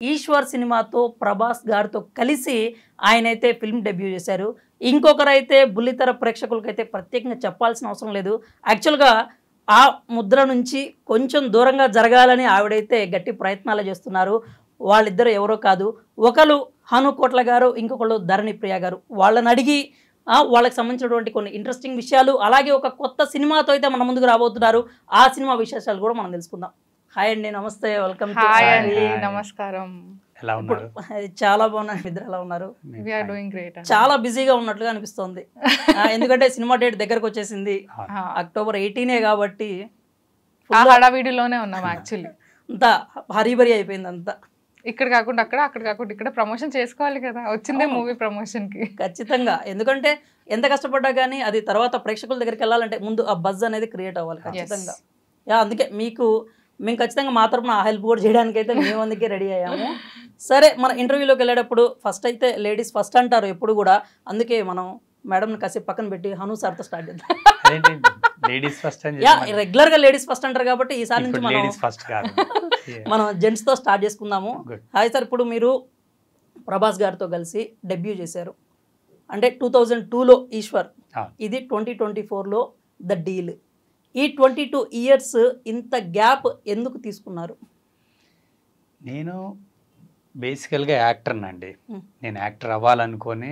ఈశ్వర్ సినిమాతో ప్రభాస్ గారితో కలిసి ఆయనైతే ఫిల్మ్ డెబ్యూ చేశారు. ఇంకొకరైతే బుల్లితెర ప్రేక్షకులకైతే ప్రత్యేకంగా చెప్పాల్సిన అవసరం లేదు. యాక్చువల్గా ఆ ముద్ర నుంచి కొంచెం దూరంగా జరగాలని ఆవిడైతే గట్టి ప్రయత్నాలు చేస్తున్నారు. వాళ్ళిద్దరు ఎవరో కాదు, ఒకరు హను కోట్ల గారు, ఇంకొకళ్ళు ధరణి ప్రియ గారు. వాళ్ళని అడిగి వాళ్ళకి సంబంధించినటువంటి కొన్ని ఇంట్రెస్టింగ్ విషయాలు, అలాగే ఒక కొత్త సినిమాతో అయితే మన ముందుకు రాబోతున్నారు. ఆ సినిమా విశేషాలు కూడా మనం తెలుసుకుందాం. హాయ్ అండి, నమస్తే, వెల్కమ్. హాయ్ అండి, నమస్కారం. ఎలా ఉన్నారు? చాలా బాగున్నాను. ఇద్దరు ఎలా ఉన్నారు? We are doing great. చాలా బిజీగా ఉన్నట్లుగా అనిపిస్తోంది. ఎందుకంటే సినిమా డేట్ దగ్గరకు వచ్చేసింది. అక్టోబర్ 18 కాబట్టి ఆ హడావిడిలోనే ఉన్నాం. యాక్చువల్లీ అంతా హరీబరీ అయిపోయింది అంతా. ఇక్కడ కాకుండా అక్కడ, అక్కడ కాకుండా ఇక్కడ ప్రమోషన్ చేసుకోవాలి కదా, వచ్చిందే మూవీ ప్రమోషన్ కి. ఖచ్చితంగా, ఎందుకంటే ఎంత కష్టపడ్డా కానీ అది తర్వాత ప్రేక్షకుల దగ్గరికి వెళ్ళాలంటే ముందు ఆ బజ్ అనేది క్రియేట్ అవ్వాలి ఖచ్చితంగా. అందుకే మేము ఖచ్చితంగా మా తరపున ఆ హెల్ప్ కూడా చేయడానికి అయితే మేము అందుకే రెడీ అయ్యాము. సరే, మన ఇంటర్వ్యూలోకి వెళ్ళేటప్పుడు ఫస్ట్ అయితే లేడీస్ ఫస్ట్ అంటారు ఎప్పుడు కూడా. అందుకే మనం మేడంని కాసేపు పక్కన పెట్టి హను సార్తో స్టార్ట్ చేద్దాం. రెగ్యులర్ గా లేడీస్ ఫస్ట్ అంటారు కాబట్టి ఈసారి నుంచి మనం జెంట్స్ తో స్టార్ట్ చేసుకుందాము. హాయ్ సార్, ఇప్పుడు మీరు ప్రభాస్ గారితో కలిసి డెబ్యూ చేశారు. అంటే 2002లో ఈశ్వర్, ఇది 2024లో ద డీల్. ఈ 22 ఇయర్స్ ఇంత గ్యాప్ ఎందుకు తీసుకున్నారు? నేను బేసికల్గా యాక్టర్నండి. నేను యాక్టర్ అవ్వాలనుకొని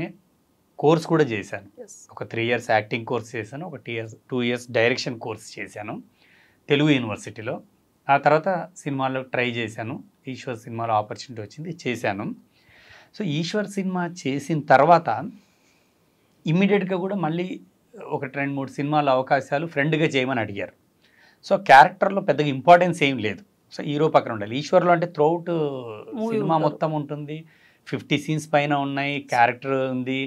కోర్స్ కూడా చేశాను. ఒక 3 years యాక్టింగ్ కోర్స్ చేశాను, ఒక 2 years డైరెక్షన్ కోర్స్ చేశాను తెలుగు యూనివర్సిటీలో. ఆ తర్వాత సినిమాలో ట్రై చేశాను. ఈశ్వర్ సినిమాలో ఆపర్చునిటీ వచ్చింది, చేశాను. సో ఈశ్వర్ సినిమా చేసిన తర్వాత ఇమ్మీడియట్గా కూడా మళ్ళీ ఒక 2-3 సినిమాల అవకాశాలు ఫ్రెండ్గా చేయమని అడిగారు. సో క్యారెక్టర్లో పెద్దగా ఇంపార్టెన్స్ ఏం లేదు. సో హీరో పక్కన ఉండాలి. ఈశ్వర్లో అంటే త్రూఅవుట్ సినిమా మొత్తం ఉంటుంది, 50 scenes పైన ఉన్నాయి, క్యారెక్టర్ ఉంది,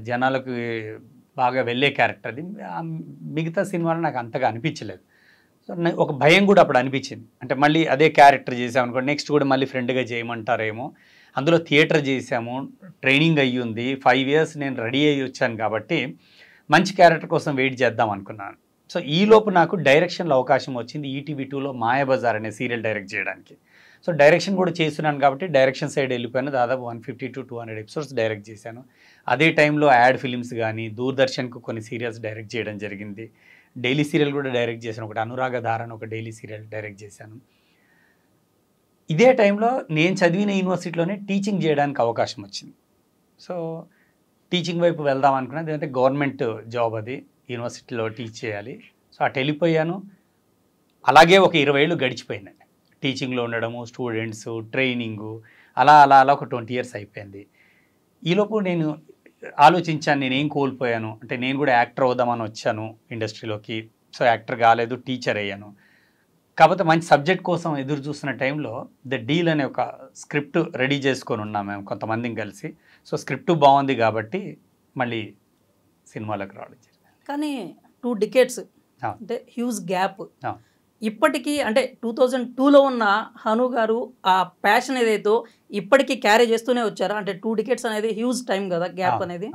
జనాలకు బాగా వెళ్ళే క్యారెక్టర్. అది మిగతా సినిమాలో నాకు అంతగా అనిపించలేదు. సో ఒక భయం కూడా అప్పుడు అనిపించింది. అంటే మళ్ళీ అదే క్యారెక్టర్ చేసామనుకోండి, నెక్స్ట్ కూడా మళ్ళీ ఫ్రెండ్గా చేయమంటారేమో. అందులో థియేటర్ చేసాము, ట్రైనింగ్ అయ్యి ఉంది, 5 years నేను రెడీ అయ్యి వచ్చాను కాబట్టి మంచి క్యారెక్టర్ కోసం వెయిట్ చేద్దాం అనుకున్నాను. సో ఈలోపు నాకు డైరెక్షన్లో అవకాశం వచ్చింది. ఈటీవీ 2లో మాయాబజార్ అనే సీరియల్ డైరెక్ట్ చేయడానికి. సో డైరెక్షన్ కూడా చేస్తున్నాను కాబట్టి డైరెక్షన్ సైడ్ వెళ్ళిపోయాను. దాదాపు 150 to 200 episodes డైరెక్ట్ చేశాను. అదే టైంలో యాడ్ ఫిలిమ్స్ కానీ దూరదర్శన్కు కొన్ని సీరియల్స్ డైరెక్ట్ చేయడం జరిగింది. డైలీ సీరియల్ కూడా డైరెక్ట్ చేశాను. ఒకటి అనురాగధార అని ఒక డైలీ సీరియల్ డైరెక్ట్ చేశాను. ఇదే టైంలో నేను చదివిన యూనివర్సిటీలోనే టీచింగ్ చేయడానికి అవకాశం వచ్చింది. సో టీచింగ్ వైపు వెళ్దాం అనుకున్నాను. ఎందుకంటే గవర్నమెంట్ జాబ్, అది యూనివర్సిటీలో టీచ్ చేయాలి. సో అటు వెళ్ళిపోయాను. అలాగే ఒక 20 ఏళ్ళు గడిచిపోయినాయి టీచింగ్లో ఉండడము, స్టూడెంట్స్, ట్రైనింగు, అలా అలా అలా ఒక 20 years అయిపోయింది. ఈలోపు నేను ఆలోచించాను, నేనేం కోల్పోయాను. అంటే నేను కూడా యాక్టర్ అవుదామని వచ్చాను ఇండస్ట్రీలోకి. సో యాక్టర్ కాలేదు, టీచర్ అయ్యాను. కాకపోతే మంచి సబ్జెక్ట్ కోసం ఎదురు చూస్తున్న టైంలో ద డీల్ అనే ఒక స్క్రిప్ట్ రెడీ చేసుకొని ఉన్నాం మేము కొంతమందిని కలిసి. సో స్క్రిప్ట్ బాగుంది కాబట్టి మళ్ళీ సినిమాలకు రావడం జరిగింది. కానీ 2 decades అంటే హ్యూజ్ గ్యాప్. ఇప్పటికీ అంటే 2002లో ఉన్న హను గారు ఆ ప్యాషన్ ఏదైతే ఇప్పటికీ క్యారీ చేస్తూనే వచ్చారా? అంటే 2 decades అనేది హ్యూజ్ టైం కదా, గ్యాప్ అనేది.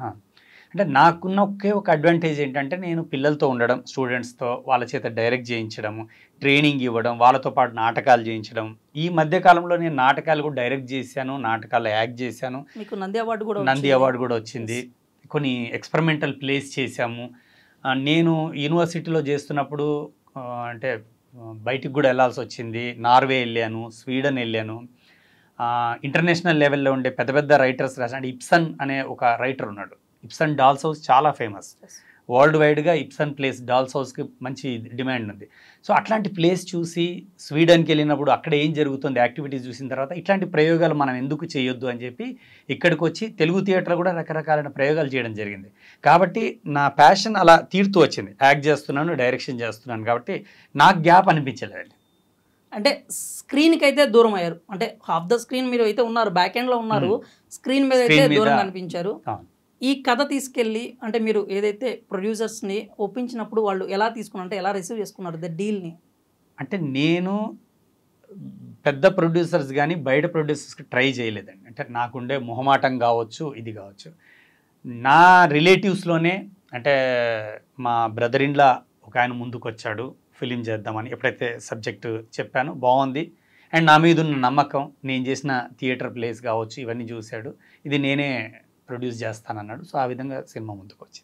అంటే నాకున్న ఒకే ఒక అడ్వాంటేజ్ ఏంటంటే నేను పిల్లలతో ఉండడం, స్టూడెంట్స్తో వాళ్ళ చేత డైరెక్ట్ చేయించడం, ట్రైనింగ్ ఇవ్వడం, వాళ్ళతో పాటు నాటకాలు చేయించడం. ఈ మధ్యకాలంలో నేను నాటకాలు కూడా డైరెక్ట్ చేశాను, నాటకాల్లో యాక్ట్ చేశాను. మీకు నంది అవార్డు కూడా వచ్చింది. కొన్ని ఎక్స్పెరిమెంటల్ ప్లేస్ చేశాము. నేను యూనివర్సిటీలో చేస్తున్నప్పుడు అంటే బయటికి కూడా వెళ్ళాల్సి వచ్చింది. నార్వే వెళ్ళాను, స్వీడన్ వెళ్ళాను. ఇంటర్నేషనల్ లెవెల్లో ఉండే పెద్ద పెద్ద రైటర్స్ రాసిన ఇప్సన్ అనే ఒక రైటర్ ఉన్నాడు. ఇప్సన్ డాల్స్ హౌస్ చాలా ఫేమస్ వరల్డ్ వైడ్గా. ఇప్సన్ ప్లేస్ డాల్స్ హౌస్కి మంచి డిమాండ్ ఉంది. సో అట్లాంటి ప్లేస్ చూసి స్వీడన్కి వెళ్ళినప్పుడు అక్కడ ఏం జరుగుతుంది యాక్టివిటీస్ చూసిన తర్వాత ఇట్లాంటి ప్రయోగాలు మనం ఎందుకు చేయొద్దు అని చెప్పి ఇక్కడికి వచ్చి తెలుగు థియేటర్లో కూడా రకరకాలైన ప్రయోగాలు చేయడం జరిగింది. కాబట్టి నా ప్యాషన్ అలా తీరుతూ వచ్చింది. యాక్ట్ చేస్తున్నాను, డైరెక్షన్ చేస్తున్నాను కాబట్టి నాకు గ్యాప్ అనిపించలేదండి. అంటే స్క్రీన్కి అయితే దూరం అయ్యారు. అంటే హాఫ్ ద స్క్రీన్ మీరు అయితే ఉన్నారు, బ్యాక్ ఎండ్లో ఉన్నారు, స్క్రీన్ మీద అయితే దూరం కనిపించారు. ఈ కథ తీసుకెళ్ళి అంటే మీరు ఏదైతే ప్రొడ్యూసర్స్ని ఒప్పించినప్పుడు వాళ్ళు ఎలా తీసుకున్నారు, అంటే ఎలా రిసీవ్ చేసుకున్నారు ద డీల్ని? అంటే నేను పెద్ద ప్రొడ్యూసర్స్ కానీ బయట ప్రొడ్యూసర్స్కి ట్రై చేయలేదండి. అంటే నాకుండే మొహమాటం కావచ్చు, ఇది కావచ్చు. నా రిలేటివ్స్లోనే అంటే మా బ్రదర్ ఇన్లా ఒక ఆయన ముందుకు వచ్చాడు ఫిలిం చేద్దామని. ఎప్పుడైతే సబ్జెక్టు చెప్పాను బాగుంది, అండ్ నా మీద ఉన్న నమ్మకం, నేను చేసిన థియేటర్ ప్లేస్ కావచ్చు ఇవన్నీ చూశాడు, ఇది నేనే ప్రొడ్యూస్ చేస్తానన్నాడు. సో ఆ విధంగా సినిమా ముందుకు వచ్చింది.